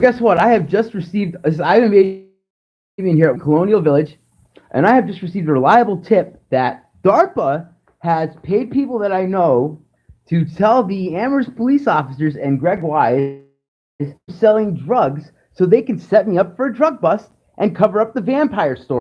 Guess what? I have just received. I am even here at Colonial Village, and I have just received a reliable tip that DARPA has paid people that I know to tell the Amherst police officers and Greg Wise selling drugs so they can set me up for a drug bust and cover up the vampire story.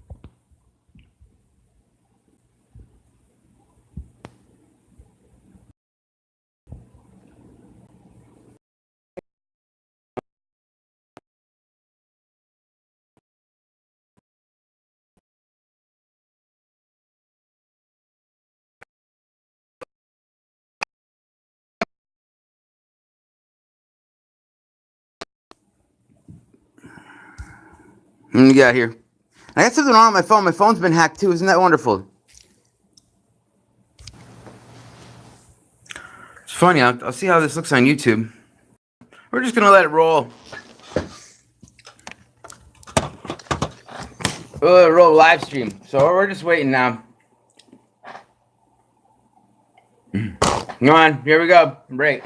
Let me get out here. I got something wrong on my phone. My phone's been hacked too. Isn't that wonderful? It's funny. I'll see how this looks on YouTube. We're just gonna let it roll. We'll let it roll live stream. So we're just waiting now. Come on, here we go. Break.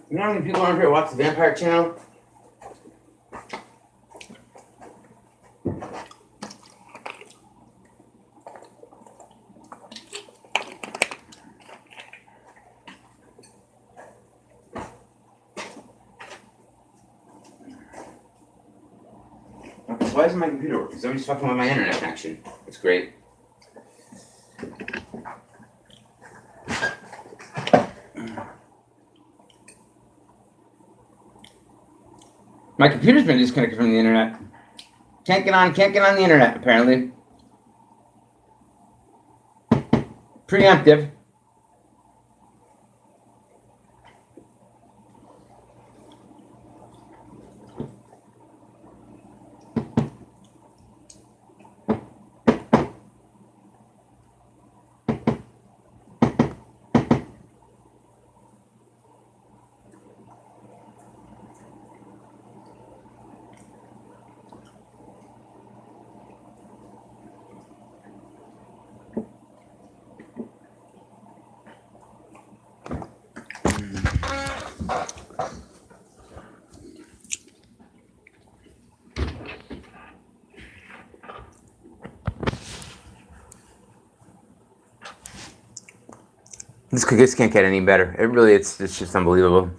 You know how many people on here watch the Vampire Channel? Why isn't my computer working? Somebody's fucking with my internet connection. That's great. My computer's been disconnected from the internet. Can't get on the internet, apparently. Preemptive. This can't get any better. It really, it's just unbelievable.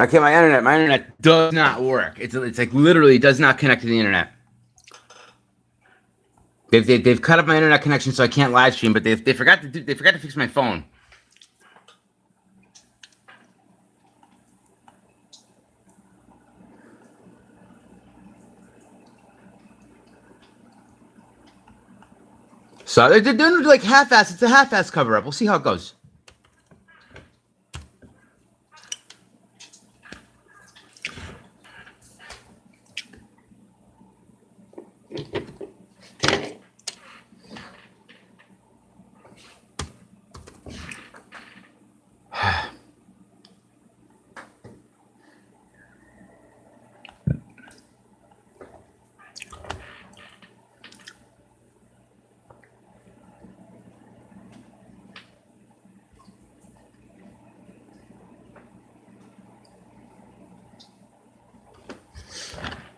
Okay, my internet does not work. It's like literally does not connect to the internet. They've cut up my internet connection so I can't live stream, but they forgot to fix my phone. So they're doing like half-ass. It's a half-ass cover-up. We'll see how it goes.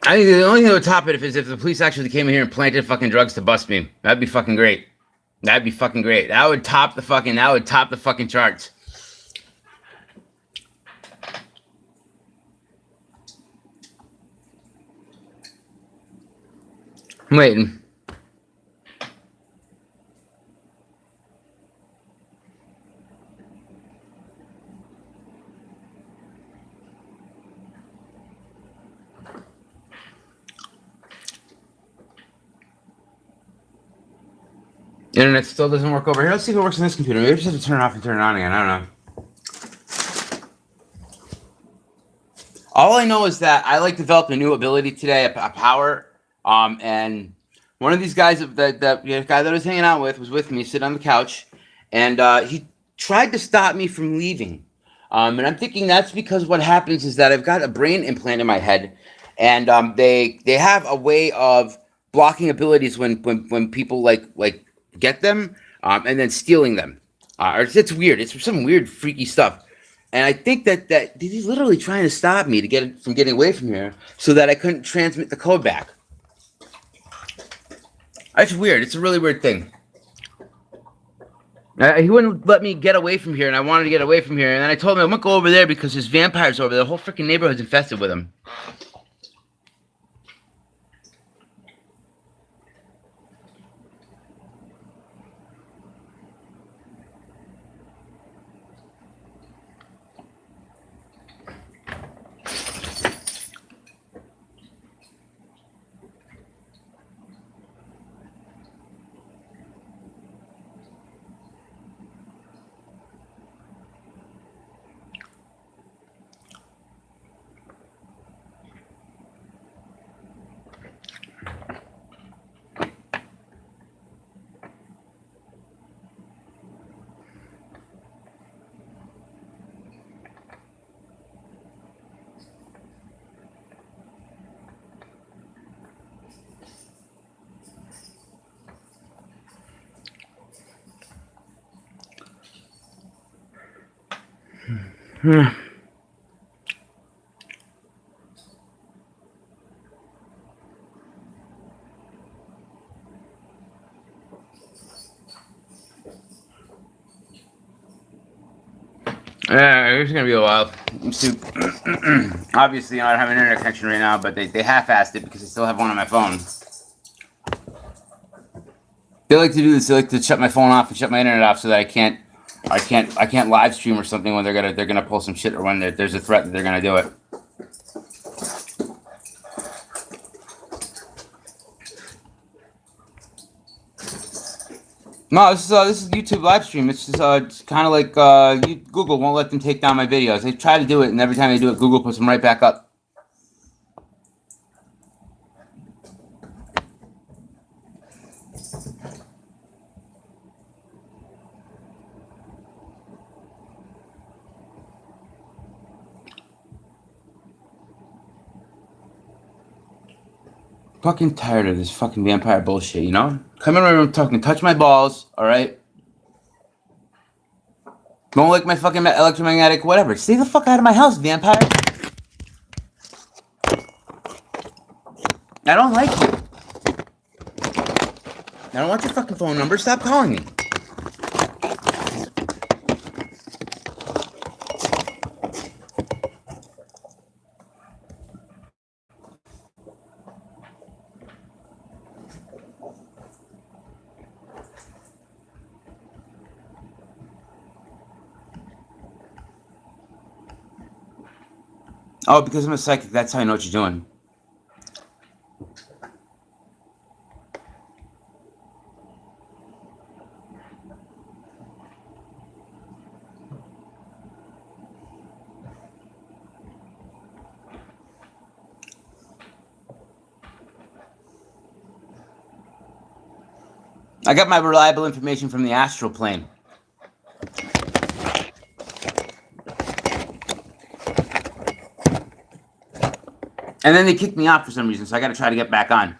I think the only thing that would top it is if the police actually came in here and planted fucking drugs to bust me. That'd be fucking great. That'd be fucking great. That would top the fucking charts. I'm waiting. Internet still doesn't work over here. Let's see if it works on this computer. Maybe I just have to turn it off and turn it on again. I don't know. All I know is that I like developed a new ability today, a power. And one of these guys that guy that I was hanging out with was with me, sitting on the couch, and he tried to stop me from leaving. And I'm thinking that's because what happens is that I've got a brain implant in my head, and they have a way of blocking abilities when people like get them, and then stealing them. It's weird. It's some weird freaky stuff. And I think that he's literally trying to stop me to get it from getting away from here, so that I couldn't transmit the code back. It's weird. It's a really weird thing. He wouldn't let me get away from here, and I wanted to get away from here. And then I told him I wouldn't go over there because there's vampires over there. The whole freaking neighborhood's infested with them. It's gonna be a while. Obviously, I don't have an internet connection right now, but they half-assed it because I still have one on my phone. They like to do this. They like to shut my phone off and shut my internet off so that I can't live stream or something when they're gonna pull some shit or when there's a threat that they're gonna do it. No, this is YouTube live stream. It's just it's kind of like Google won't let them take down my videos. They try to do it, and every time they do it, Google puts them right back up. Fucking tired of this fucking vampire bullshit, you know? Come in my room, touch my balls, alright? Don't like my fucking electromagnetic whatever. Stay the fuck out of my house, vampire. I don't like you. I don't want your fucking phone number. Stop calling me. Oh, because I'm a psychic, that's how I know what you're doing. I got my reliable information from the astral plane. And then they kicked me off for some reason, so I got to try to get back on.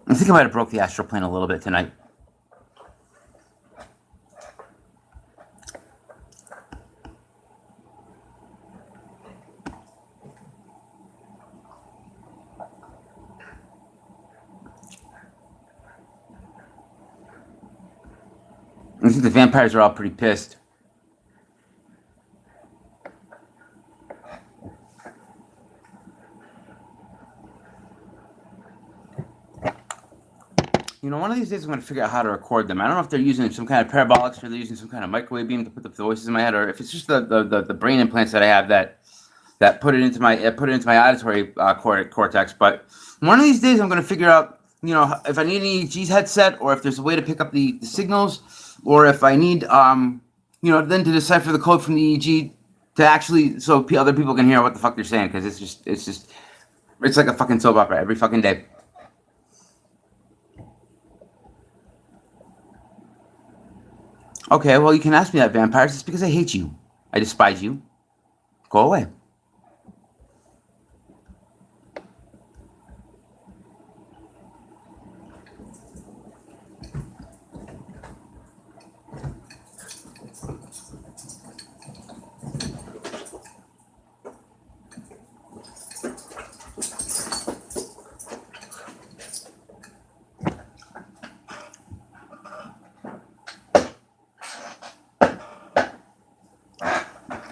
I think I might have broke the astral plane a little bit tonight. I think the vampires are all pretty pissed. You know, one of these days I'm going to figure out how to record them. I don't know if they're using some kind of parabolics or they're using some kind of microwave beam to put the voices in my head, or if it's just the brain implants that I have that put it into my auditory cortex. But one of these days I'm going to figure out if I need an EEG headset, or if there's a way to pick up the signals, or if I need, then to decipher the code from the EEG to actually so other people can hear what the fuck they're saying, because it's like a fucking soap opera every fucking day. Okay, well, you can ask me that, vampires. It's because I hate you. I despise you. Go away.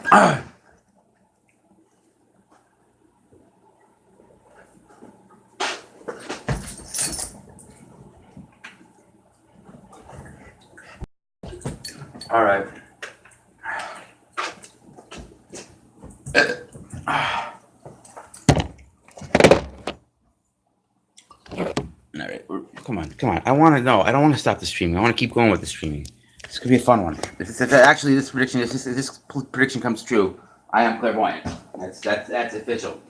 All right. All right. Come on. I want to know. I don't want to stop the streaming. I want to keep going with the streaming. This could be a fun one. If this prediction comes true, I am clairvoyant. That's official.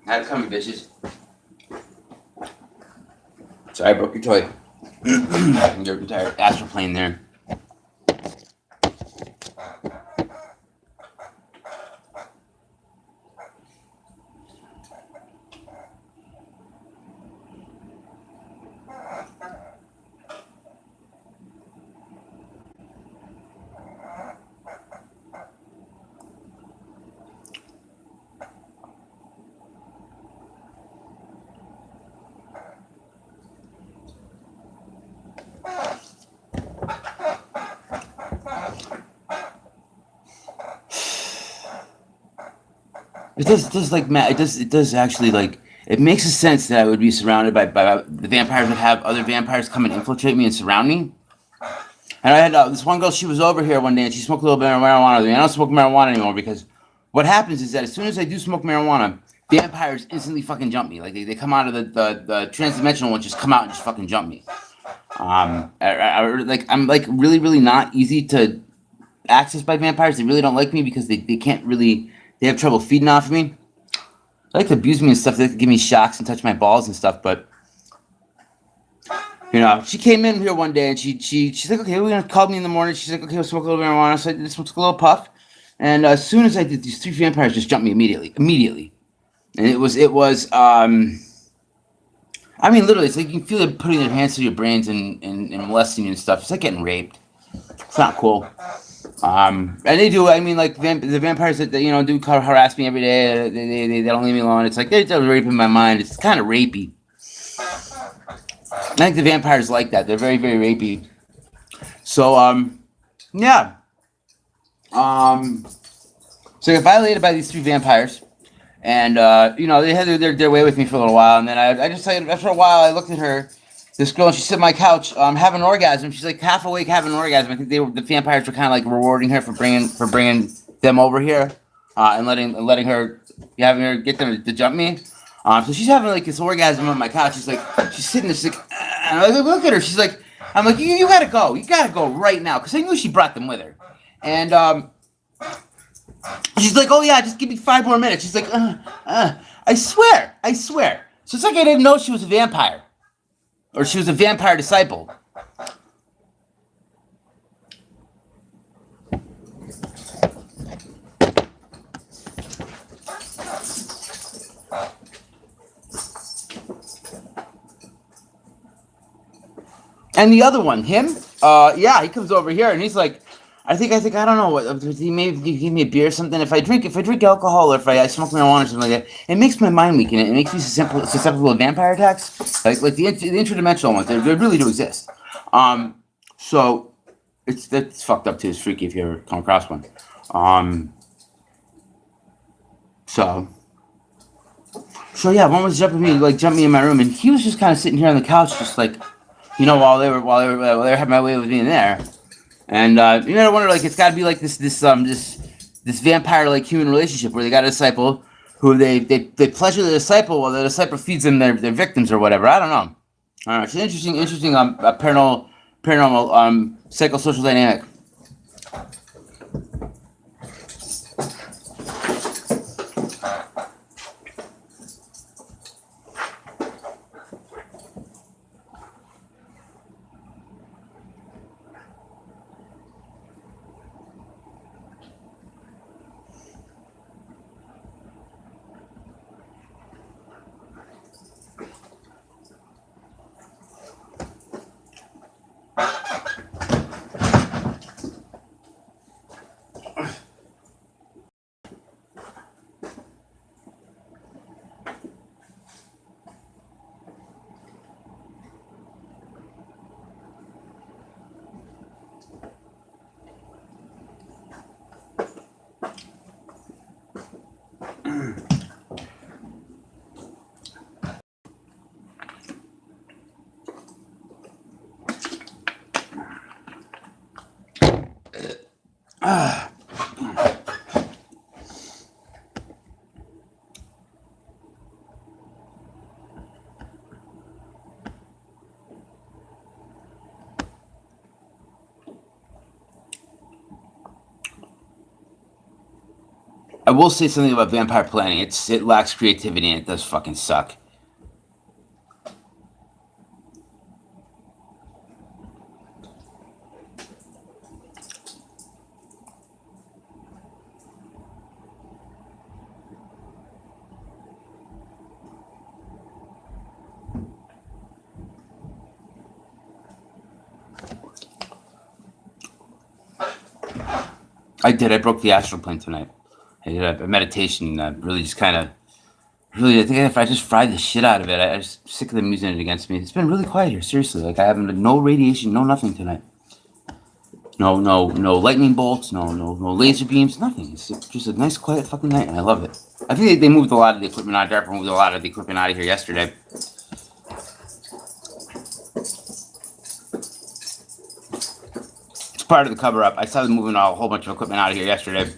Had it coming, bitches. Sorry, I broke your toy. Your entire astral plane there. It does actually, like, it makes a sense that I would be surrounded by the vampires, would have other vampires come and infiltrate me and surround me. And I had this one girl, she was over here one day and she smoked a little bit of marijuana with me. I don't smoke marijuana anymore because what happens is that as soon as I do smoke marijuana, vampires instantly fucking jump me. Like they come out of the transdimensional ones, just come out and just fucking jump me. I'm like really, really not easy to access by vampires. They really don't like me because they can't really, they have trouble feeding off of me. They like to abuse me and stuff. They like to give me shocks and touch my balls and stuff. But she came in here one day and she's like, okay, we're gonna call me in the morning. She's like, okay, we'll smoke a little marijuana. So I just took a little puff, and as soon as I did, these 3 vampires just jumped me immediately, and it was I mean, literally, it's like you can feel them putting their hands through your brains and molesting you and stuff. It's like getting raped. It's not cool. And they do. I mean, like the vampires that do harass me every day. They don't leave me alone. It's like they're raping my mind. It's kind of rapey. I think the vampires like that. They're very, very rapey. So yeah. So I got violated by these 3 vampires, and they had their way with me for a little while, and then I just after a while I looked at her. This girl, and she sit on my couch, having an orgasm. She's like half awake, having an orgasm. I think the vampires were kind of like rewarding her for bringing them over here, and letting her, having her get them to jump me. So she's having like this orgasm on my couch. She's sitting there, she's like, and I look at her. She's like, I'm like, you gotta go right now, because I knew she brought them with her, and she's like, oh yeah, just give me 5 more minutes. She's like, I swear. So it's like I didn't know she was a vampire. Or she was a vampire disciple. And the other one, him, he comes over here and he's like, I think I don't know what he maybe give me a beer or something. If I drink alcohol or if I smoke marijuana or something like that, it makes my mind weaken. It makes me susceptible to vampire attacks, like the interdimensional ones. They really do exist. So That's fucked up too. It's freaky if you ever come across one. Um, so so yeah, one was jumping me like jumped me in my room, and he was just kind of sitting here on the couch, just like while they were having my way with me in there. And I wonder like it's got to be like this vampire like human relationship where they got a disciple who they pleasure the disciple while the disciple feeds them their victims or whatever. I don't know. It's an interesting paranormal psychosocial dynamic. I will say something about vampire planning. It lacks creativity and it does fucking suck. I did. I broke the astral plane tonight. I did a meditation. Really, just kind of, really. I think if I just fried the shit out of it, I'm just sick of them using it against me. It's been really quiet here. Seriously, like I haven't no radiation, no nothing tonight. No lightning bolts, no laser beams, nothing. It's just a nice, quiet fucking night, and I love it. I think they moved a lot of the equipment out. Darpa moved a lot of the equipment out of here yesterday. It's part of the cover up. I saw them moving a whole bunch of equipment out of here yesterday.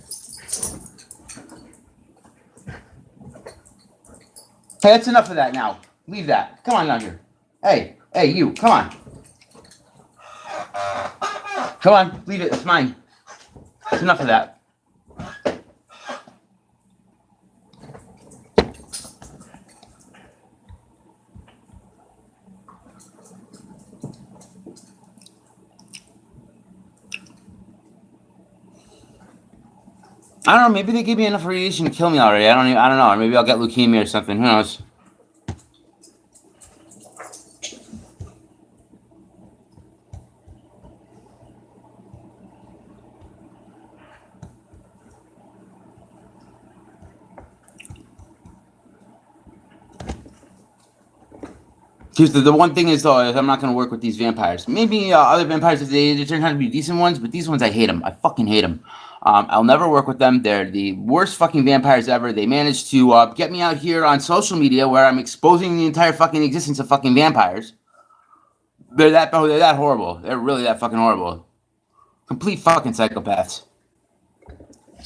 Hey, that's enough of that now. Leave that. Come on down here. Hey, you, come on. Come on, leave it. It's mine. It's enough of that. I don't know. Maybe they gave me enough radiation to kill me already. I don't know. Or maybe I'll get leukemia or something. Who knows? Here's the one thing is though, is I'm not gonna work with these vampires. Maybe other vampires if they turn out to be decent ones, but these ones I hate them. I fucking hate them. I'll never work with them. They're the worst fucking vampires ever. They managed to get me out here on social media where I'm exposing the entire fucking existence of fucking vampires. They're that horrible. They're really that fucking horrible. Complete fucking psychopaths.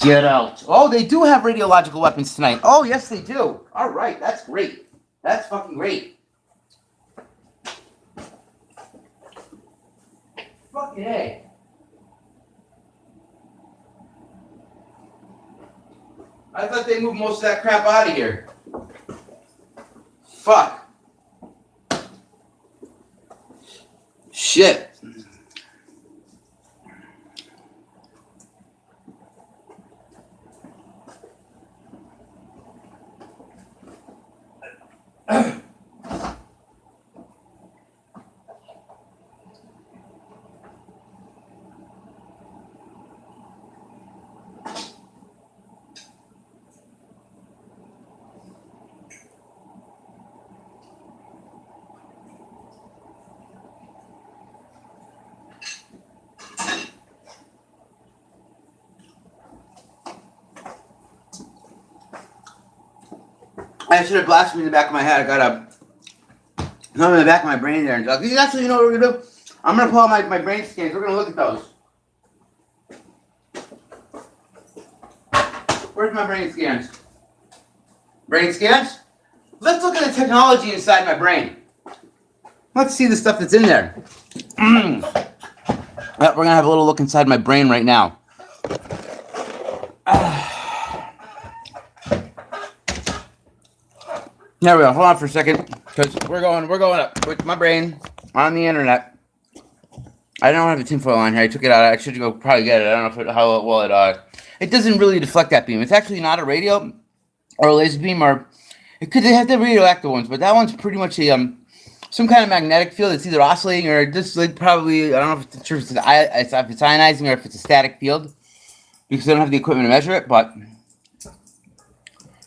Get out. Oh, they do have radiological weapons tonight. Oh, yes, they do. All right, that's great. That's fucking great. Fucking A. I thought they moved most of that crap out of here. Fuck. Shit. I should have blasted me in the back of my head. I got something in the back of my brain there. And actually, you know what we're gonna do? I'm gonna pull out my brain scans. We're gonna look at those. Where's my brain scans? Brain scans? Let's look at the technology inside my brain. Let's see the stuff that's in there. We're gonna have a little look inside my brain right now. There we go. Hold on for a second, because we're going up with my brain on the internet. I don't have a tinfoil on here. I took it out. I should go probably get it. I don't know how well it doesn't really deflect that beam. It's actually not a radio or a laser beam, or it could. They have the radioactive ones, but that one's pretty much a some kind of magnetic field. It's either oscillating or just like probably, I don't know if it's, if it's ionizing or if it's a static field, because I don't have the equipment to measure it. But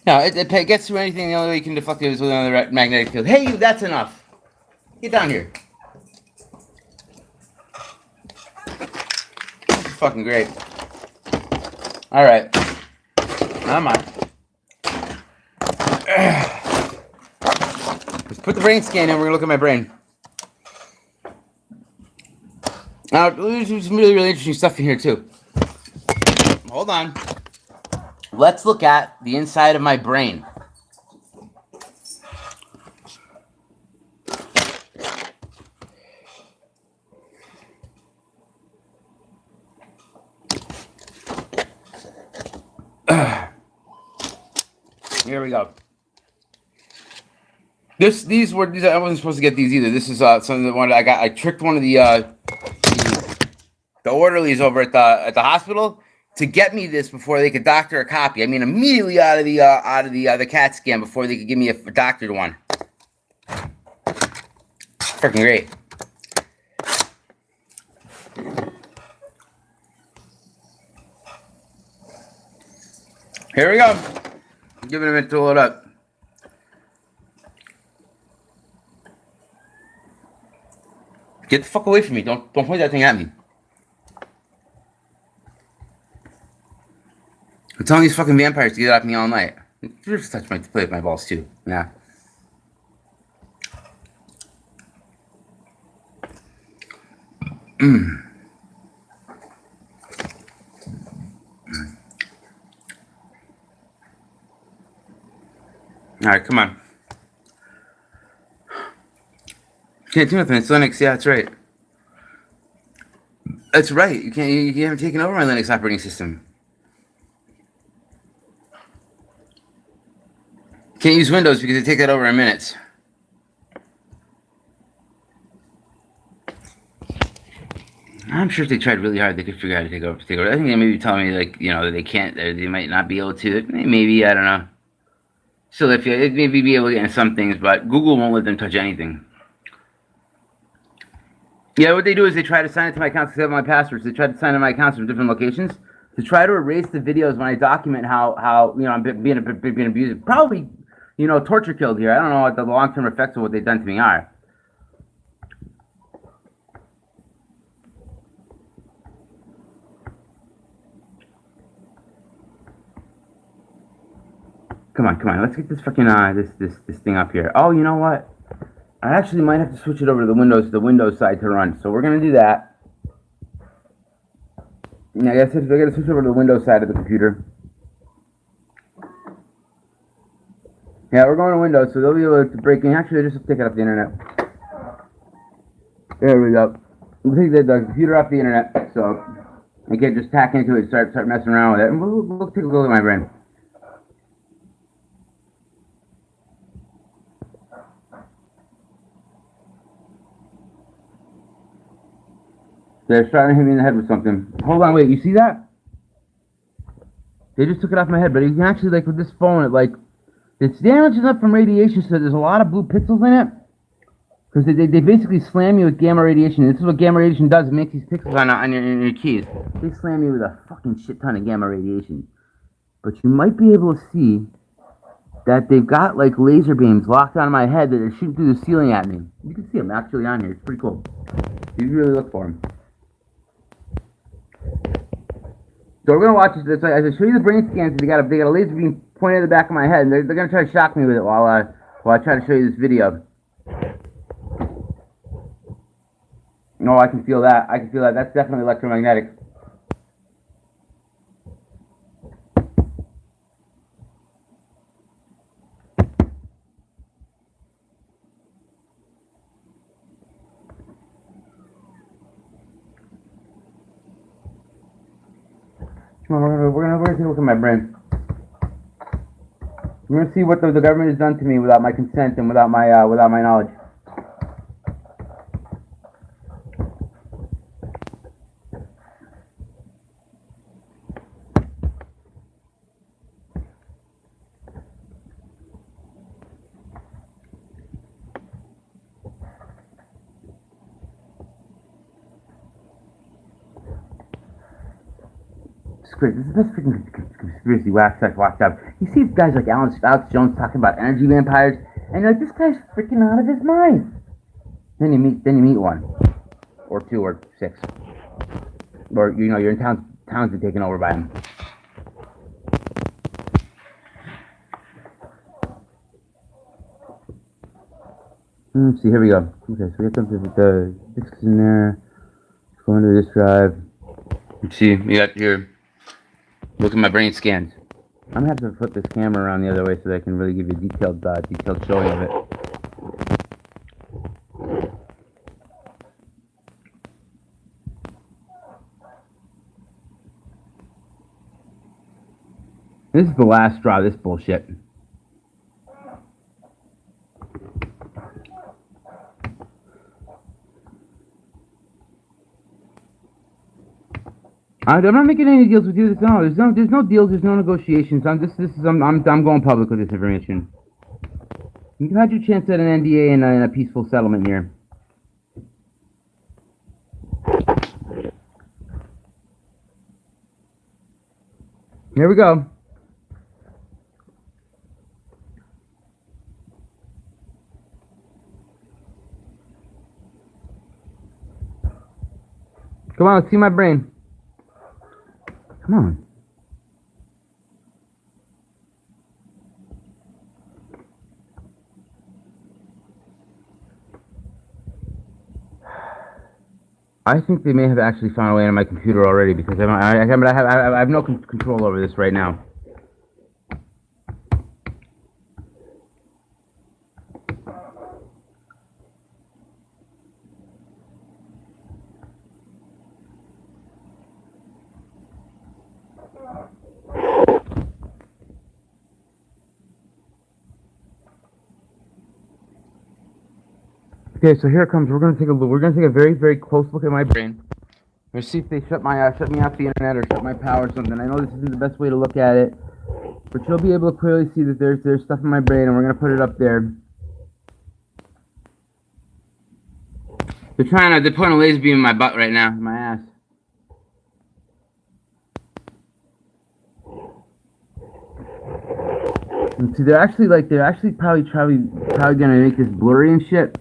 no, it gets through anything. The only way you can deflect it is with another magnetic field. Hey, you! That's enough. Get down here. That's fucking great. All right. Come on. Let's put the brain scan in. We're gonna look at my brain. Now, there's some really, really interesting stuff in here too. Hold on. Let's look at the inside of my brain. Here we go. These I wasn't supposed to get these either. This is something that one I got. I tricked one of the orderlies over at the hospital to get me this before they could doctor a copy. I mean, immediately out of the CAT scan before they could give me a doctored one. Freaking great. Here we go. Give it a minute to load up. Get the fuck away from me. Don't point that thing at me. I'm telling these fucking vampires to get off me all night. Just touch play with my balls too. Yeah. All right, come on. Can't do nothing. It's Linux. Yeah, that's right. That's right. You can't. You haven't taken over my Linux operating system. Can't use Windows because they take that over in minutes. I'm sure if they tried really hard, they could figure out how to take over. I think they may be telling me, like, you know, they can't, they might not be able to. Maybe, I don't know. Still, if it maybe be able to get in some things, but Google won't let them touch anything. Yeah, what they do is they try to sign into my accounts because they have my passwords. They try to sign into my accounts from different locations to try to erase the videos when I document how you know, I'm being abused. Probably, you know, torture killed here. I don't know what the long-term effects of what they've done to me are. Come on. Let's get this fucking this thing up here. Oh, you know what? I actually might have to switch it over to the Windows side to run. So we're gonna do that. Yeah, I guess I gotta switch over to the Windows side of the computer. Yeah, we're going to Windows, so they'll be able to break in. Actually, I just take it off the internet. There we go. We'll take the computer off the internet, so I can just hack into it and start messing around with it. And we'll take a look at my brain. They're starting to hit me in the head with something. Hold on, wait, you see that? They just took it off my head, but you can actually, like, with this phone, it's damaged enough from radiation, so there's a lot of blue pixels in it. Because they basically slam you with gamma radiation. This is what gamma radiation does. It makes these pixels on your keys. They slam you with a fucking shit ton of gamma radiation. But you might be able to see that they've got, like, laser beams locked on my head that are shooting through the ceiling at me. You can see them actually on here. It's pretty cool. You really look for them. So we're gonna watch this. It's like, I show you the brain scans. They got a laser beam pointed at the back of my head, and they're gonna try to shock me with it while I try to show you this video. No, I can feel that. I can feel that. That's definitely electromagnetic. Come on, we're gonna take a look at my brain. We're gonna see what the government has done to me without my consent and without my knowledge. It's great. This is the best freaking conspiracy wax I've watched out. You see guys like Alex Jones talking about energy vampires, and you're like, this guy's freaking out of his mind. Then you meet one, or two, or six, or you're in towns are taken over by him. Let's see. Here we go. Okay, so we got the discs in there. Let's go into this drive. Let's see. We got here. Look at my brain scans. I'm gonna have to flip this camera around the other way so that I can really give you a detailed showing of it. This is the last straw of this bullshit. I'm not making any deals with you. There's no deals. There's no negotiations. I'm going public with this information. You've had your chance at an NDA and a peaceful settlement here. Here we go. Come on, let's see my brain. Come on. I think they may have actually found a way into my computer already because I have no control over this right now. Okay, so here it comes. We're gonna take a very, very close look at my brain. We're gonna see if they shut me off the internet or shut my power or something. I know this isn't the best way to look at it, but you'll be able to clearly see that there's stuff in my brain, and we're gonna put it up there. They're putting a laser beam in my butt right now, in my ass. And see, they're actually probably gonna make this blurry and shit.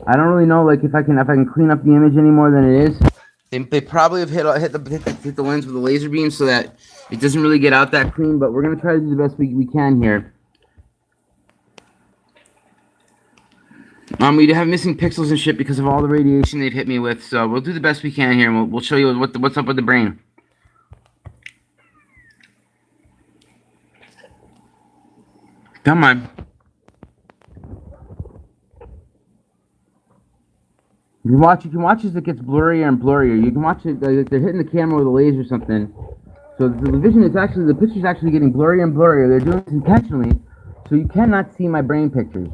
I don't really know, like, if I can clean up the image any more than it is. They probably have hit the lens with a laser beam so that it doesn't really get out that clean. But we're gonna try to do the best we can here. We have missing pixels and shit because of all the radiation they've hit me with. So we'll do the best we can here, and we'll show you what's up with the brain. Come on. You can watch as it gets blurrier and blurrier. You can watch it, like they're hitting the camera with a laser or something. So the picture's actually getting blurrier and blurrier. They're doing this intentionally, so you cannot see my brain pictures.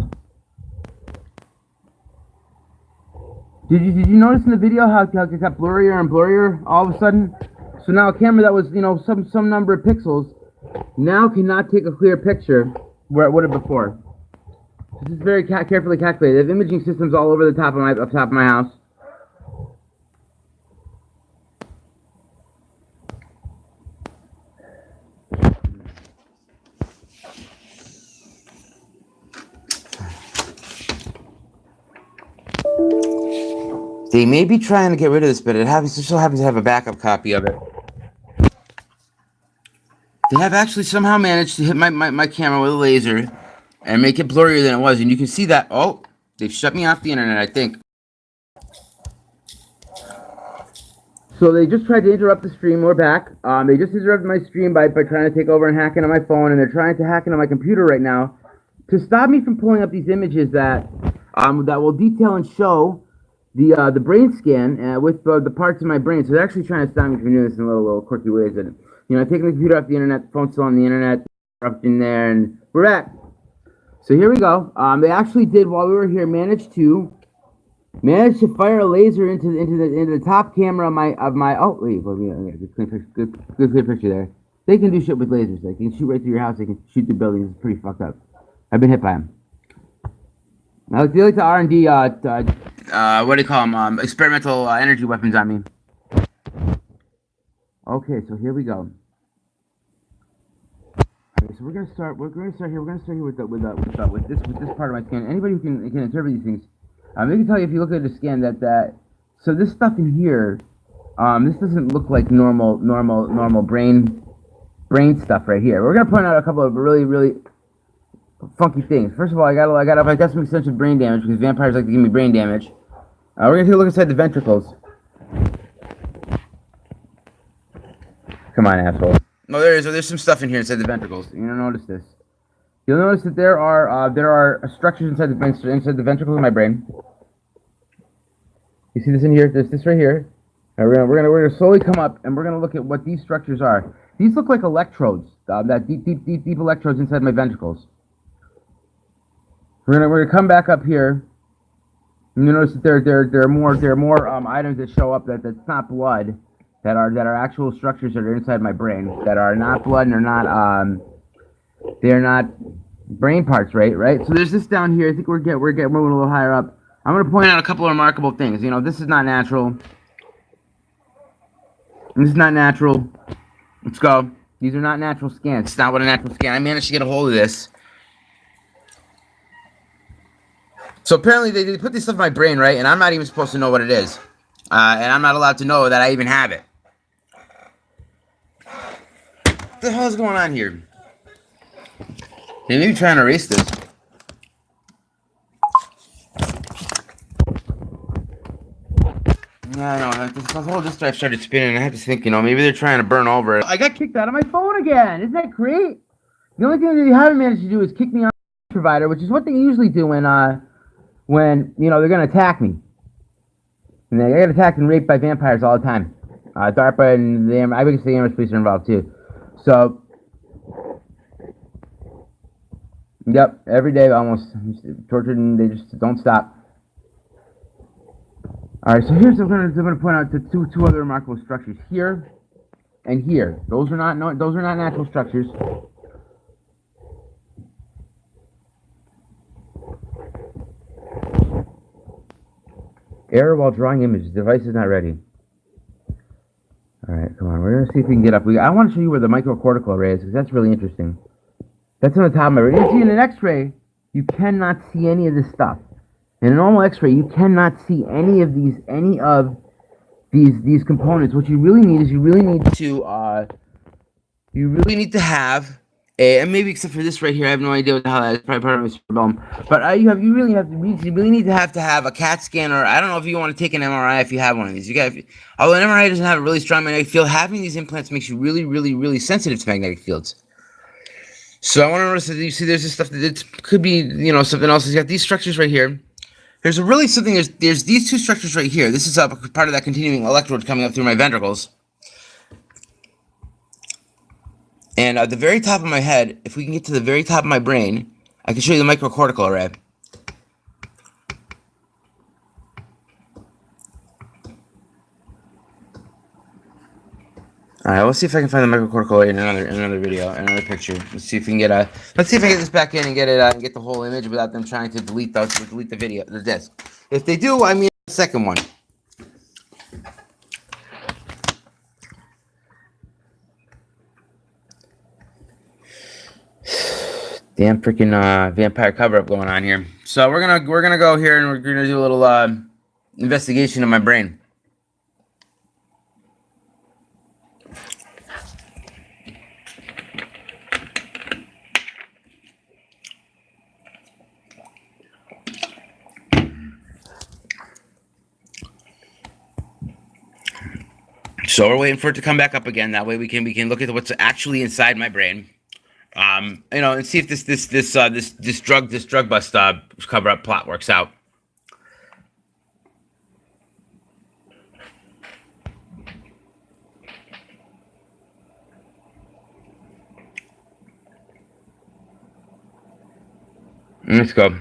Did you notice in the video how it got blurrier and blurrier all of a sudden? So now a camera that was, some number of pixels now cannot take a clear picture where it would have before. This is very carefully calculated. They have imaging systems all over the top of my house. They may be trying to get rid of this, but it just so happens to have a backup copy of it. they have actually somehow managed to hit my camera with a laser and make it blurrier than it was. And you can see that, oh, they've shut me off the internet, I think. So they just tried to interrupt the stream. We're back. They just interrupted my stream by trying to take over and hack into my phone, and they're trying to hack into my computer right now to stop me from pulling up these images that will detail and show the brain scan with the parts of my brain. So they're actually trying to stop me from doing this in little quirky ways. And taking the computer off the internet, the phone's still on the internet, in there, and we're back. So here we go. They actually did, while we were here, managed to fire a laser into the top camera of my. Oh wait, good clear picture there. They can do shit with lasers. They can shoot right through your house. They can shoot through buildings. It's pretty fucked up. I've been hit by them. Now they like the R&D. What do you call them? Experimental energy weapons. I mean. Okay, so here we go. Okay, so we're gonna start here. We're gonna start here with this part of my scan. Anybody who can interpret these things. They can tell you if you look at the scan that so this stuff in here, this doesn't look like normal brain stuff right here. We're gonna point out a couple of really funky things. First of all, I got some extensive brain damage because vampires like to give me brain damage. We're gonna take a look inside the ventricles. Come on, asshole. No, there's some stuff in here inside the ventricles. You're gonna notice this. You'll notice that there are structures inside the ventricles of my brain. You see this in here? There's this right here. And we're gonna slowly come up and we're gonna look at what these structures are. These look like electrodes, that deep electrodes inside my ventricles. We're gonna come back up here. And you notice that there are more items that show up that's not blood, that are actual structures that are inside my brain that are not blood and they're not brain parts, right? So there's this down here. I think we're moving a little higher up. I'm going to point out a couple of remarkable things. This is not natural. This is not natural. Let's go. These are not natural scans. It's not what a natural scan. I managed to get a hold of this. So apparently they put this stuff in my brain, right? And I'm not even supposed to know what it is. And I'm not allowed to know that I even have it. What the hell is going on here? They may be trying to erase this. No, the whole disk drive started spinning, and I had to think, maybe they're trying to burn over it. I got kicked out of my phone again. Isn't that great? The only thing that they haven't managed to do is kick me off the provider, which is what they usually do when they're gonna attack me. And they get attacked and raped by vampires all the time. Darpa and I guess the Amherst police are involved too. So, yep, every day almost tortured, and they just don't stop. All right, so here's I'm going to point out the two other remarkable structures here and here. Those are not natural structures. Error while drawing images. Device is not ready. All right, come on. We're going to see if we can get up. I want to show you where the microcortical array is because that's really interesting. That's on the top of my brain. You see in an X-ray, you cannot see any of this stuff. In a normal X-ray, you cannot see any of these components. What you really need is you really need to have and maybe except for this right here, I have no idea what the hell that is. Probably part of my cerebellum. But you really need to have a CAT scan, or I don't know if you want to take an MRI if you have one of these. Although an MRI doesn't have a really strong magnetic field, having these implants makes you really sensitive to magnetic fields. So I want to notice that you see there's this stuff that it could be, something else. It's got these structures right here. There's these two structures right here. This is a part of that continuing electrode coming up through my ventricles. And at the very top of my head, if we can get to the very top of my brain, I can show you the microcortical array. All right, let's see if I can find the microcortical array in another video, another picture. Let's see if we can get let's see if I can get this back in and get it and get the whole image without them trying to delete the video, the disc. If they do, I mean the second one. Damn freaking vampire cover-up going on here. So we're gonna go here and we're gonna do a little investigation of my brain. So we're waiting for it to come back up again. That way we can look at what's actually inside my brain. And see if this drug bust cover up plot works out. Let's go.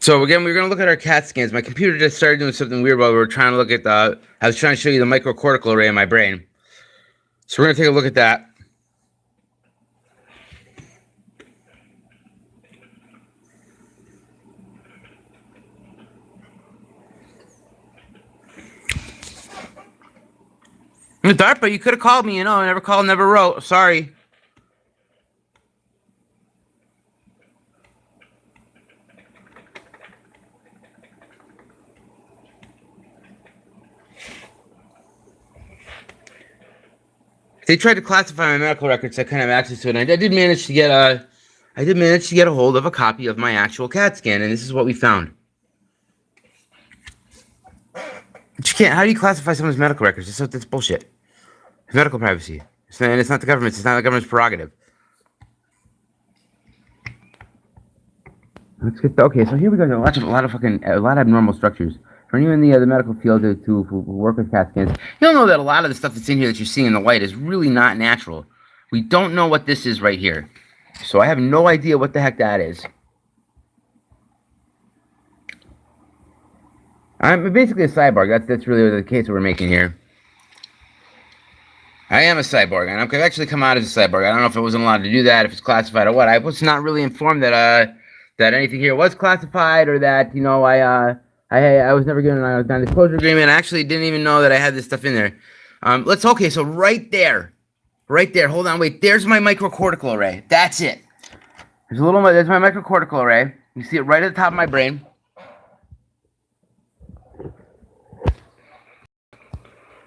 So again, we're going to look at our CAT scans. My computer just started doing something weird while we were trying to look at I was trying to show you the microcortical array in my brain. So we're going to take a look at that. Darpa, you could have called me, never called, never wrote. Sorry. They tried to classify my medical records, so I kind of have access to it. And I did manage to get a hold of a copy of my actual CAT scan, and this is what we found. But you can't. How do you classify someone's medical records? That's bullshit. It's medical privacy. It's not the government's. It's not the government's prerogative. Let's get okay. So here we go. A lot of abnormal structures. For anyone in the medical field who work with CAT scans, you'll know that a lot of the stuff that's in here that you're seeing in the white is really not natural. We don't know what this is right here. So I have no idea what the heck that is. I'm basically a cyborg. That's really the case that we're making here. I am a cyborg, and I've actually come out as a cyborg. I don't know if I wasn't allowed to do that, if it's classified or what. I was not really informed that anything here was classified, or that I was never given a non-disclosure agreement. I actually didn't even know that I had this stuff in there. So right there, hold on, wait, there's my microcortical array. That's it. There's my microcortical array. You see it right at the top of my brain.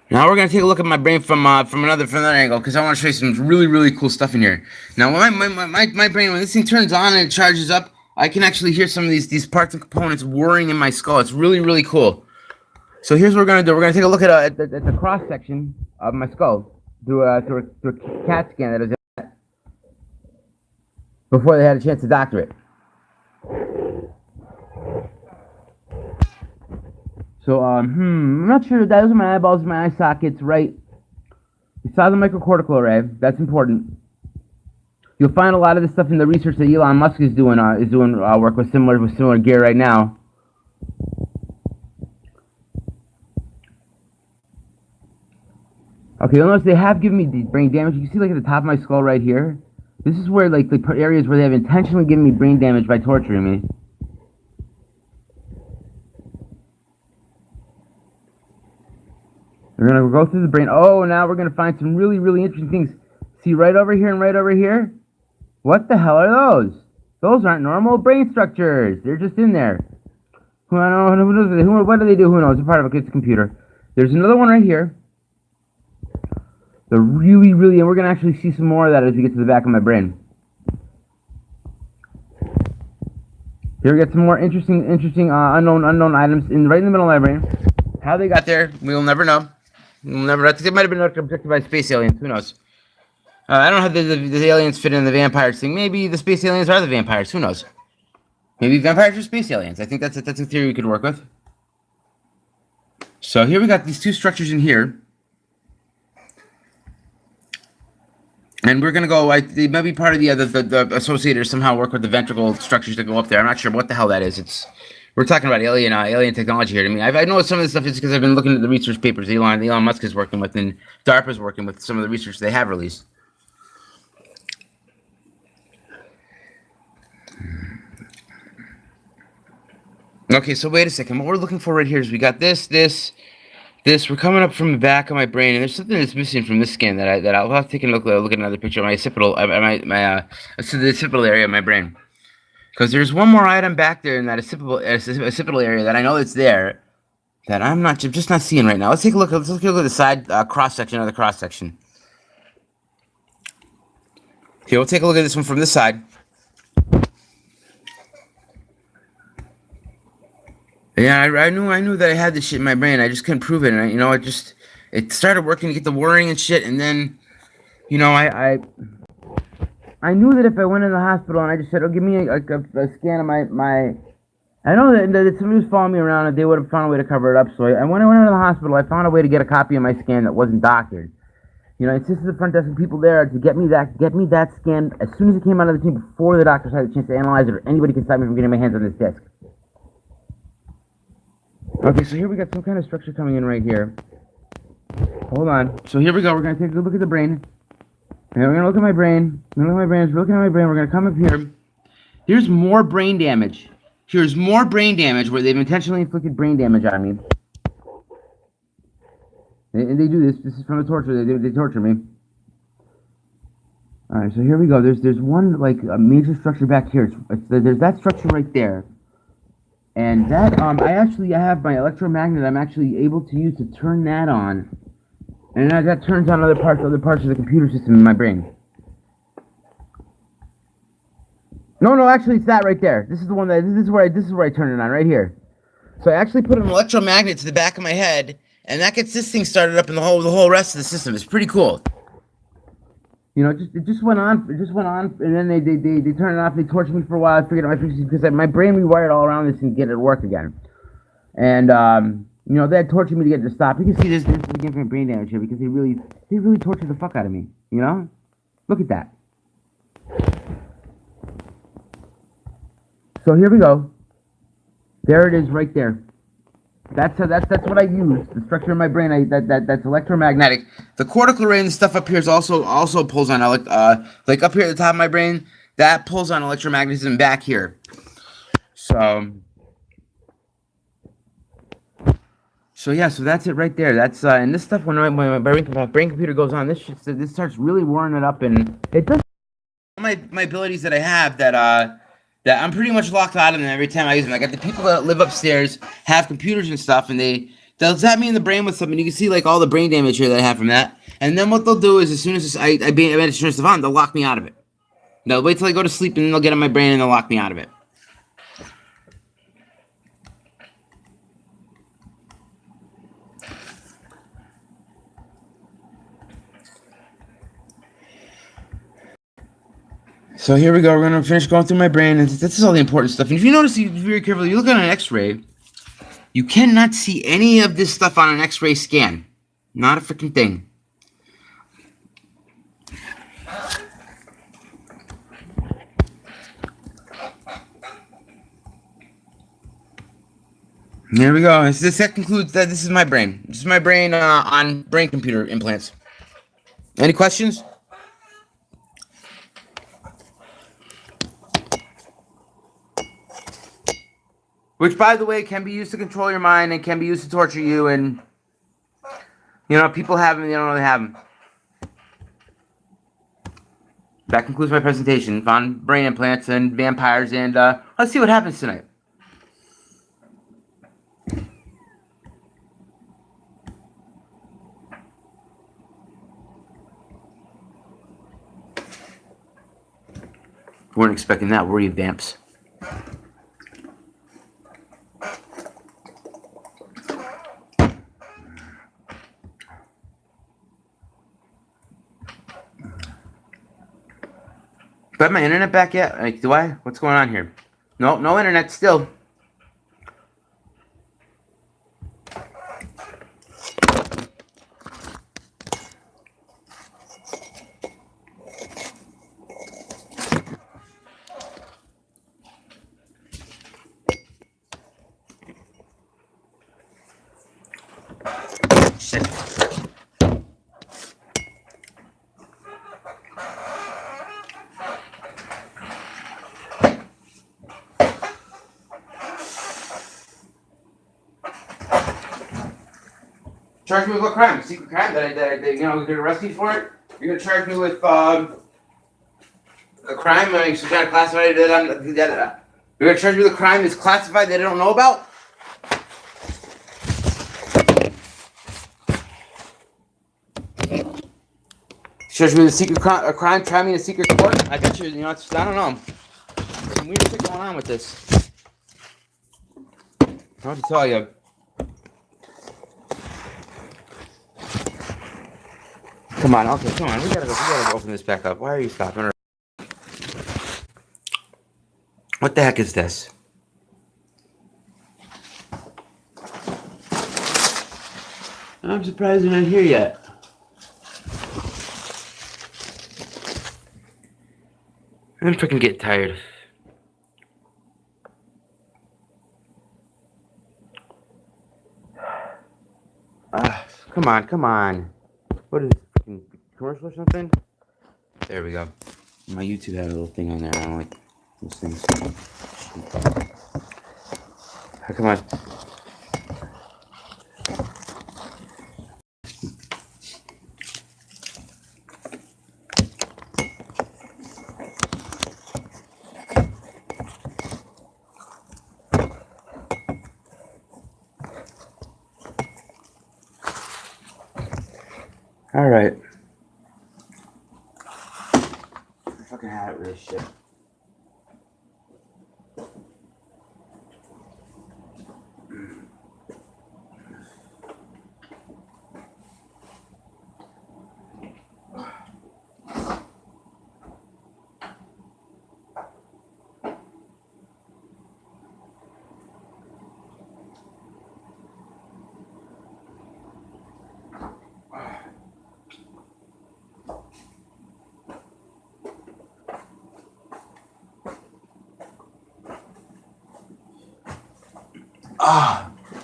Now we're going to take a look at my brain from another angle, because I want to show you some really, really cool stuff in here. Now, when my brain, when this thing turns on and it charges up, I can actually hear some of these parts and components whirring in my skull. It's really, really cool. So here's what we're going to do. We're going to take a look at the cross-section of my skull through a CAT scan that was in before they had a chance to doctor it. So, I'm not sure. Those are my eyeballs, my eye sockets, right? You saw the microcortical array. That's important. You'll find a lot of this stuff in the research that Elon Musk is doing work with similar gear right now. Okay, you'll notice they have given me the brain damage. You can see, like, at the top of my skull right here. This is where, like, the areas where they have intentionally given me brain damage by torturing me. We're going to go through the brain. Oh, now we're going to find some really, really interesting things. See, right over here and right over here? What the hell are those? Those aren't normal brain structures. They're just in there. Who knows? What do they do? Who knows? It's part of a kid's computer. There's another one right here. They're really, really, and we're going to actually see some more of that as we get to the back of my brain. Here we get some more interesting unknown items right in the middle of my brain. How they got there, we'll never know. We'll never know. It might have been abducted by space aliens. Who knows? I don't know how the aliens fit in the vampires thing. Maybe the space aliens are the vampires. Who knows? Maybe vampires are space aliens. I think that's a theory we could work with. So here we got these two structures in here. And we're going to go, they might be part of the associators somehow work with the ventricle structures that go up there. I'm not sure what the hell that is. We're talking about alien technology here. I mean, I know some of this stuff is because I've been looking at the research papers Elon Musk is working with, and Darpa is working with some of the research they have released. Okay, so wait a second. What we're looking for right here is we got this. We're coming up from the back of my brain, and there's something that's missing from this scan that I'll have to take a look at another picture of my occipital, the occipital area of my brain. Because there's one more item back there in that occipital area that I know it's there that I'm just not seeing right now. Let's take a look. Let's take a look at the side cross section of the cross section. Okay, we'll take a look at this one from this side. Yeah, I knew that I had this shit in my brain. I just couldn't prove it, and it started working to get the whirring and shit, and then, I knew that if I went in the hospital and I just said, "Oh, give me a scan of my," I know that somebody was following me around and they would have found a way to cover it up. So when I went into the hospital, I found a way to get a copy of my scan that wasn't doctored. I insisted the front desk and people there to get me that scan as soon as it came out of the team before the doctors had a chance to analyze it or anybody could stop me from getting my hands on this disc. Okay, so here we got some kind of structure coming in right here. Hold on. So here we go. We're going to take a good look at the brain. And we're going to look at my brain. We're looking at my brain. We're going to come up here. Here's more brain damage. Here's more brain damage where they've intentionally inflicted brain damage on me. And they do this. This is from the torture. They torture me. Alright, so here we go. There's one, like, a major structure back here. There's that structure right there. And that, I have my electromagnet I'm actually able to use to turn that on. And that turns on other parts of the computer system in my brain. No, actually it's that right there. This is the one this is where I turn it on, right here. So I actually put an electromagnet to the back of my head, and that gets this thing started up in the whole rest of the system. It's pretty cool. It just went on, and then they turned it off. They tortured me for a while. I figured out my frequency because my brain rewired all around this and get it to work again. And they had tortured me to get it to stop. You can see this significant brain damage here because they really tortured the fuck out of me. Look at that. So here we go. There it is, right there. That's what I use. The structure of my brain, that's electromagnetic. The cortical ray and the stuff up here is also pulls on like up here at the top of my brain. That pulls on electromagnetism back here. So yeah, so that's it right there. That's and this stuff when my brain computer goes on, this starts really warming it up, and it does my abilities that I have that I'm pretty much locked out of them every time I use them. I got the people that live upstairs have computers and stuff, and they'll zap me in the brain with something. You can see like all the brain damage here that I have from that. And then what they'll do is as soon as I manage to turn stuff on, they'll lock me out of it. They'll wait till I go to sleep, and then they'll get in my brain and they'll lock me out of it. So here we go. We're going to finish going through my brain, and this is all the important stuff. And if you notice, very carefully, you look at an X-ray, you cannot see any of this stuff on an X-ray scan. Not a freaking thing. There we go. That concludes that. This is my brain. This is my brain on brain computer implants. Any questions? Which, by the way, can be used to control your mind and can be used to torture you. And, people have them, they don't really have them. That concludes my presentation on brain implants and vampires. And let's see what happens tonight. Weren't expecting that, were you, vamps? Do I have my internet back yet? Like, do I? What's going on here? No internet still. Shit. Charge me with what crime? A secret crime that you know, we could arrest me for it? You're gonna charge me with a crime? I mean, some kind of classified that you're gonna charge me with a crime that's classified that I don't know about? Charge me with a crime, try me in a secret court? I bet you, you know, it's, I don't know. There's some weird shit going on with this. I don't have to tell you. Come on, okay, come on. We gotta go open this back up. Why are you stopping? What the heck is this? I'm surprised they're not here yet. I'm freaking getting tired. Come on, come on. What is this, freaking commercial or something? There we go. My YouTube had a little thing on there. I don't like those things. Oh, come on. All right. I fucking had it with this shit.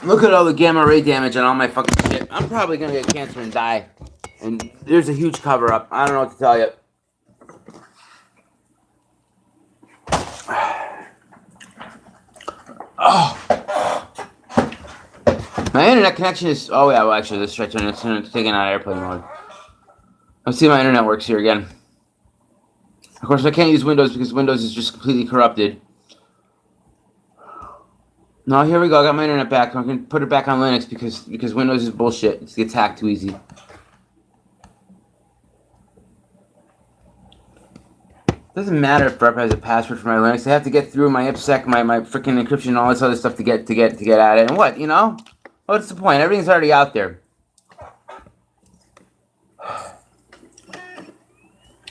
Look at all the gamma ray damage on all my fucking shit. I'm probably gonna get cancer and die. And there's a huge cover up. I don't know what to tell you. Oh. My internet connection is. Oh yeah, well actually, let's try turning it taking out airplane mode. Let's see if my internet works here again. Of course, I can't use Windows because Windows is just completely corrupted. No, here we go. I got my internet back. I'm gonna put it back on Linux because Windows is bullshit. It gets hacked too easy. Doesn't matter if Darpa has a password for my Linux. I have to get through my IPsec, my freaking encryption, all this other stuff to get at it. And what, you know? What's the point? Everything's already out there.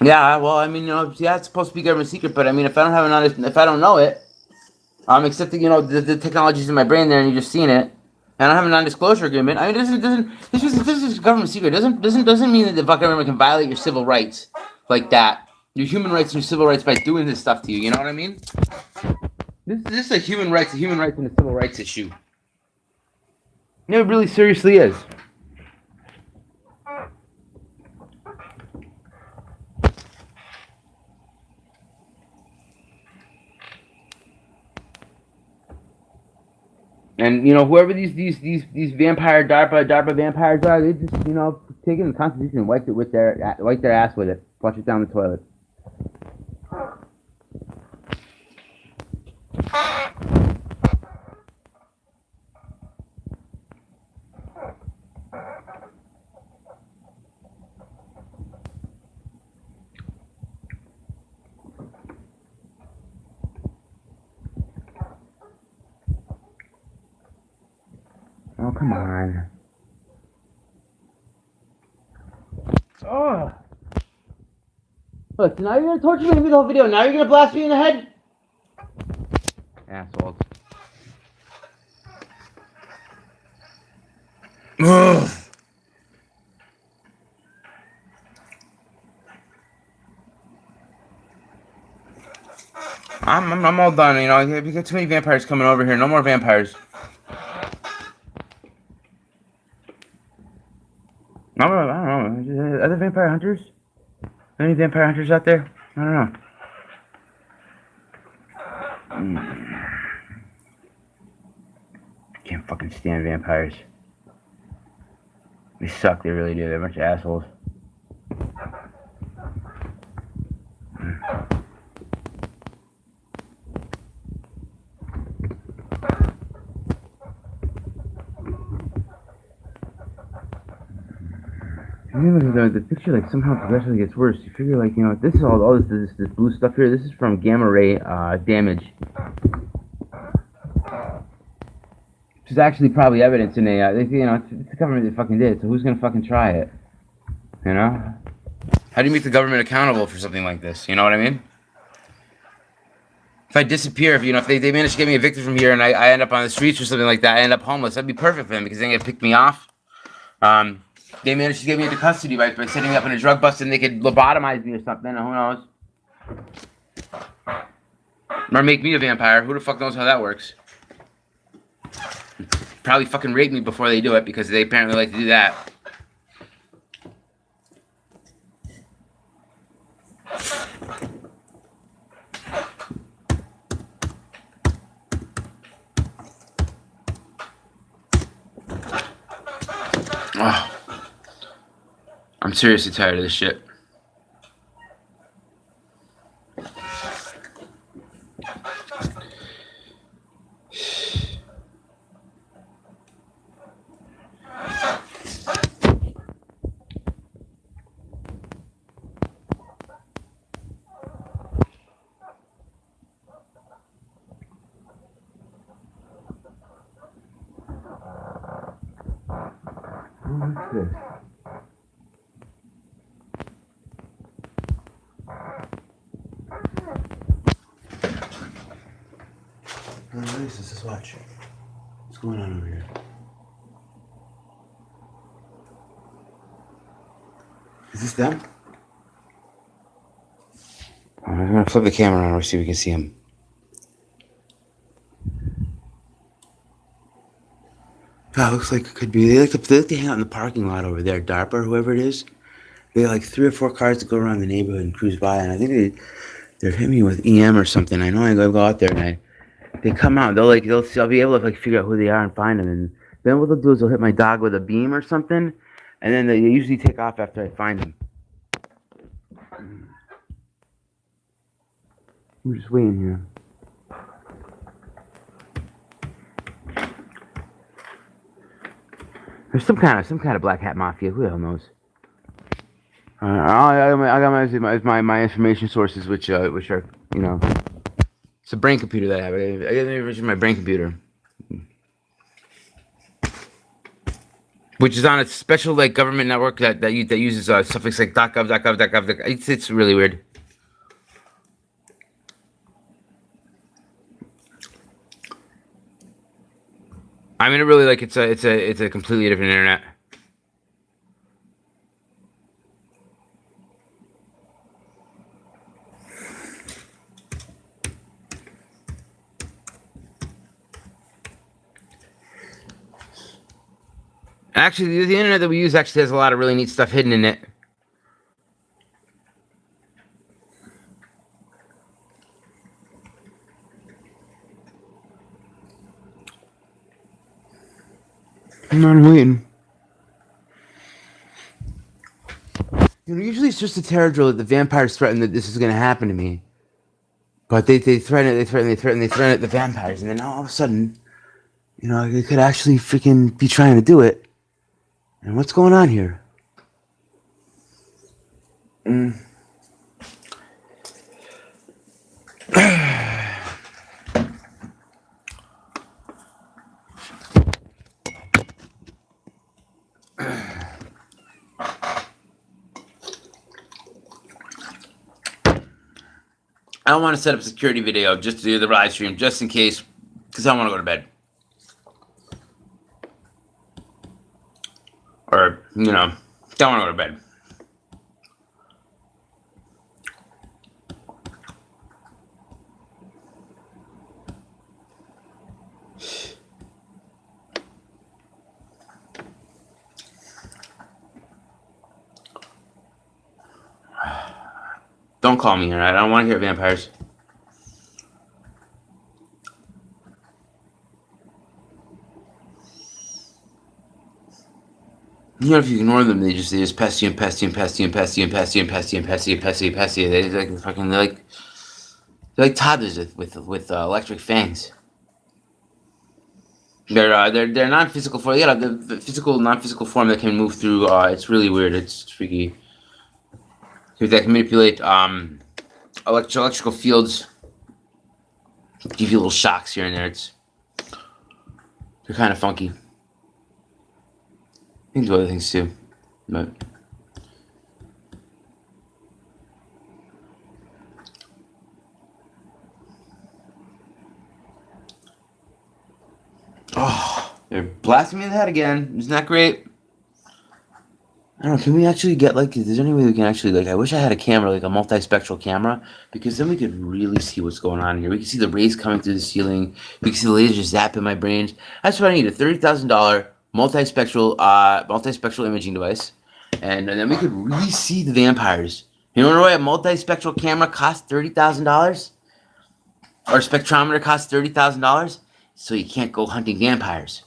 Yeah, well, I mean, you know, yeah, it's supposed to be government secret, but I mean, if I don't know it, except that, you know, the technology's in my brain there, and you're just seeing it, and I don't have a non-disclosure agreement. I mean, this is government secret. Doesn't mean that the government can violate your civil rights like that, your human rights and your civil rights by doing this stuff to you. You know what I mean? This is a human rights and a civil rights issue. It really seriously is. And you know, whoever these vampire DARPA vampires are, they just, you know, taken the Constitution and wiped their ass with it, flush it down the toilet. Oh, come on. Oh. Look, now you're gonna torture me the whole video. Now you're gonna blast me in the head? Assholes. Ugh. I'm all done, you know. We got too many vampires coming over here. No more vampires. I don't know. Are there vampire hunters? Any vampire hunters out there? I don't know. Can't fucking stand vampires. They suck. They really do. They're a bunch of assholes. The picture like somehow progressively gets worse. You figure like this is all this blue stuff here. This is from gamma ray damage, which is actually probably evidence in a it's the government that fucking did it. So who's gonna fucking try it? You know? How do you make the government accountable for something like this? You know what I mean? If I disappear, if they manage to get me evicted from here and I end up on the streets or something like that, I end up homeless, that'd be perfect for them because they can pick me off. They managed to get me into custody by setting me up in a drug bust and they could lobotomize me or something. Who knows? Or make me a vampire. Who the fuck knows how that works? Probably fucking rape me before they do it because they apparently like to do that. Oh. I'm seriously tired of this shit. What's this? What is this? Let's watch. What's going on over here? Is this them? I'm gonna flip the camera around so we can see them. Oh, looks like it could be. They like to hang out in the parking lot over there, Darpa or whoever it is. They have like 3 or 4 cars to go around the neighborhood and cruise by, and I think they're hitting me with EM or something. I know I gotta go out there and they come out. I'll be able to like figure out who they are and find them, and then what they'll do is they'll hit my dog with a beam or something, and then they usually take off after I find them. I'm just waiting here. There's some kind of black hat mafia. Who the hell knows? I got my information sources, which are it's a brain computer that I have. I got the information on my brain computer, which is on a special like government network that uses suffix like .gov. It's really weird. I mean, it really like it's a completely different internet. Actually, the internet that we use actually has a lot of really neat stuff hidden in it. I'm waiting. Usually it's just a terror drill that the vampires threaten that this is going to happen to me. But they threaten it, the vampires. And then all of a sudden, they could actually freaking be trying to do it. And what's going on here? I don't want to set up a security video just to do the live stream, just in case, because I don't want to go to bed. Or, don't want to go to bed. Don't call me, alright? I don't want to hear vampires. You know, if you ignore them, they just pest you and pest you and pest you and pest you and pest you and pest you and pest you and pest you and pest you. They like fucking they're like toddlers with electric fangs. They're non-physical form. Yeah, the physical non-physical form that can move through. It's really weird. It's freaky. Because that can manipulate electrical fields, give you little shocks here and there. They're kind of funky. I think do other things too, but. Oh, they're blasting me in the head again. Isn't that great? I don't know. Can we actually get like? Is there any way we can actually like? I wish I had a camera, like a multispectral camera, because then we could really see what's going on here. We can see the rays coming through the ceiling. We can see the lasers zapping my brains. That's what I need: a $30,000 multispectral imaging device, and then we could really see the vampires. You know why a multispectral camera costs $30,000, or a spectrometer costs $30,000? So you can't go hunting vampires.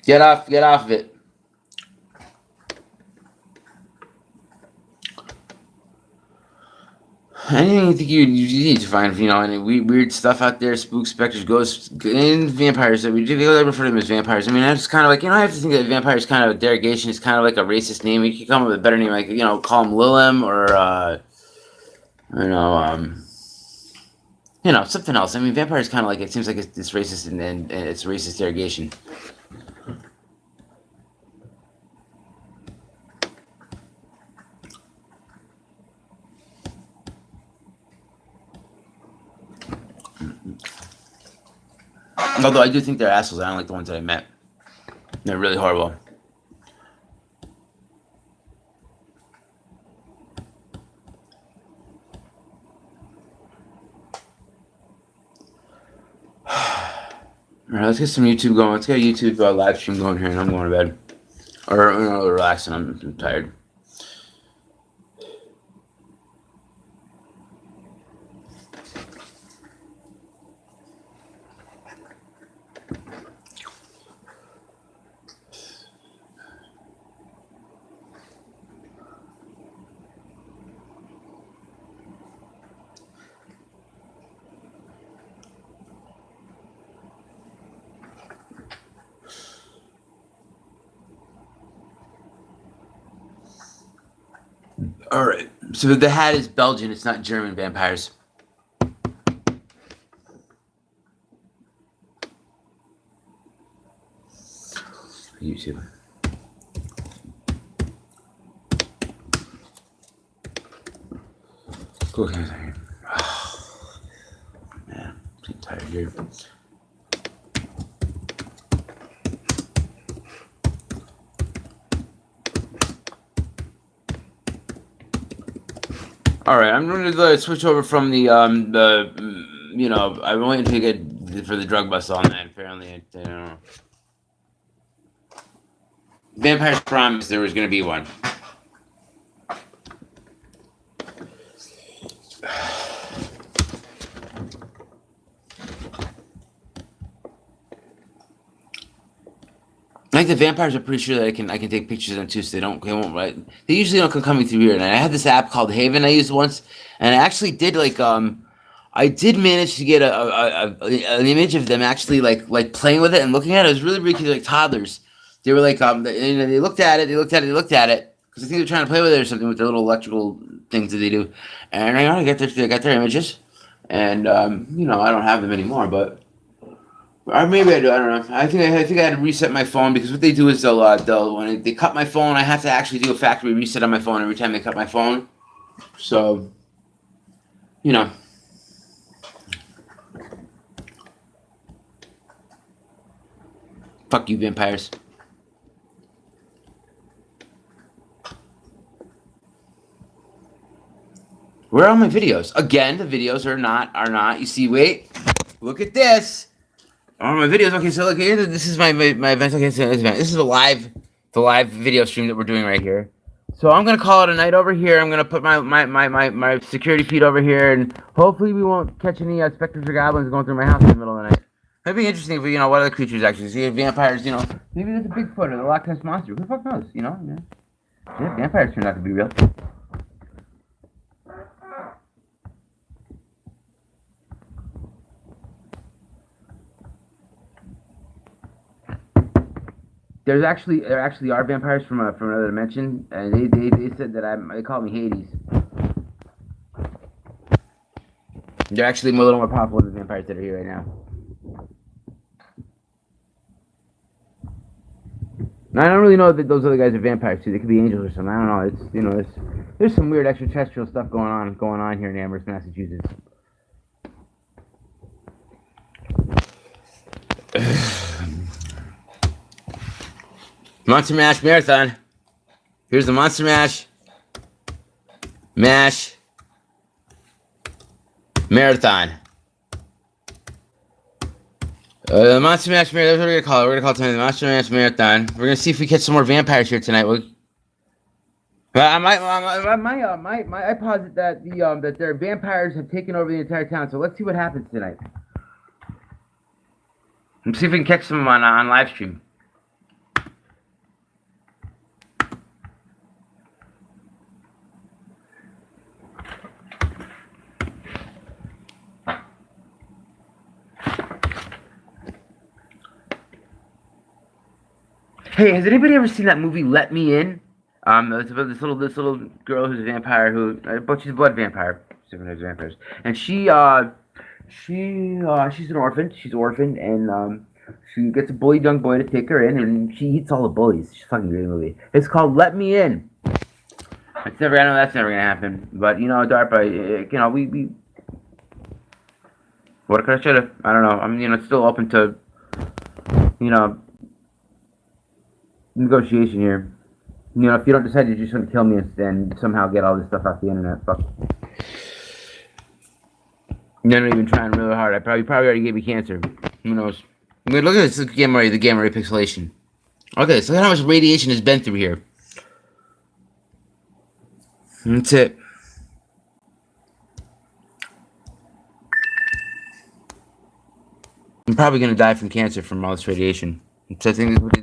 Get off of it. Anything you think you need to find, any weird stuff out there, spooks, specters, ghosts, and vampires. We refer to them as vampires. I mean, that's kind of like, I have to think that vampire is kind of a derogation. It's kind of like a racist name. You could come up with a better name, like, call them Lilem or, something else. I mean, vampire is kind of like, it seems like it's racist and it's racist derogation. Although I do think they're assholes. I don't like the ones that I met. They're really horrible. Alright, let's get some YouTube going. Let's get a YouTube live stream going here, and I'm going to bed. Or, relaxing. I'm tired. All right. So the hat is Belgian. It's not German vampires. YouTube. Cool. Oh, man, I'm tired here. All right, I'm going to switch over from I'm waiting to get for the drug bust all night. Apparently, I don't know. Vampires promised there was going to be one. I think the vampires are pretty sure that I can take pictures of them too, so they won't right. They usually don't come coming through here. And I had this app called Haven I used once, and I actually did I did manage to get an image of them actually like playing with it and looking at it. It was really cute, like toddlers. They were like they looked at it, because I think they're trying to play with it or something with their little electrical things that they do. And I got their images, and I don't have them anymore, but. Or maybe I do. I don't know. I think I had to reset my phone, because what they do is they'll when they cut my phone, I have to actually do a factory reset on my phone every time they cut my phone. So, fuck you, vampires. Where are my videos? Again, the videos are not. You see, wait, look at this. Oh, my videos. Okay, so look here. This is my event. Okay, so this is the live video stream that we're doing right here. So I'm gonna call it a night over here. I'm gonna put my security feed over here, and hopefully we won't catch any specters or goblins going through my house in the middle of the night. It'd be interesting if we, what other creatures actually see vampires. Maybe there's a Bigfoot or the Loch Ness monster. Who the fuck knows? Yeah, vampires turn out to be real. There actually are vampires from another dimension, and they said that they call me Hades. They're actually a little more powerful than the vampires that are here right now. Now, I don't really know that those other guys are vampires too. They could be angels or something. I don't know. There's some weird extraterrestrial stuff going on here in Amherst, Massachusetts. Monster Mash Marathon. Here's the Monster Mash Marathon. The Monster Mash Marathon. That's what we're gonna call it. We're gonna call it tonight the Monster Mash Marathon. We're gonna see if we catch some more vampires here tonight. I posit that that their vampires have taken over the entire town. So let's see what happens tonight. Let's see if we can catch some on live stream. Hey, has anybody ever seen that movie Let Me In? It's about this little girl who's a vampire but she's a blood vampire. Different types of vampires, and she's an orphan. She's orphaned, and she gets a bullied young boy to take her in, and she eats all the bullies. She's a fucking great movie. It's called Let Me In. I know that's never gonna happen, but DARPA, we what could I should have? I don't know. It's still open to, negotiation here. If you don't decide you're just going to kill me and somehow get all this stuff off the internet, fuck. You're not even trying really hard. I probably already gave me cancer. Who knows? Look at this gamma ray, the gamma ray pixelation. Okay, so look at how much radiation has been through here. That's it. I'm probably going to die from cancer from all this radiation. So I think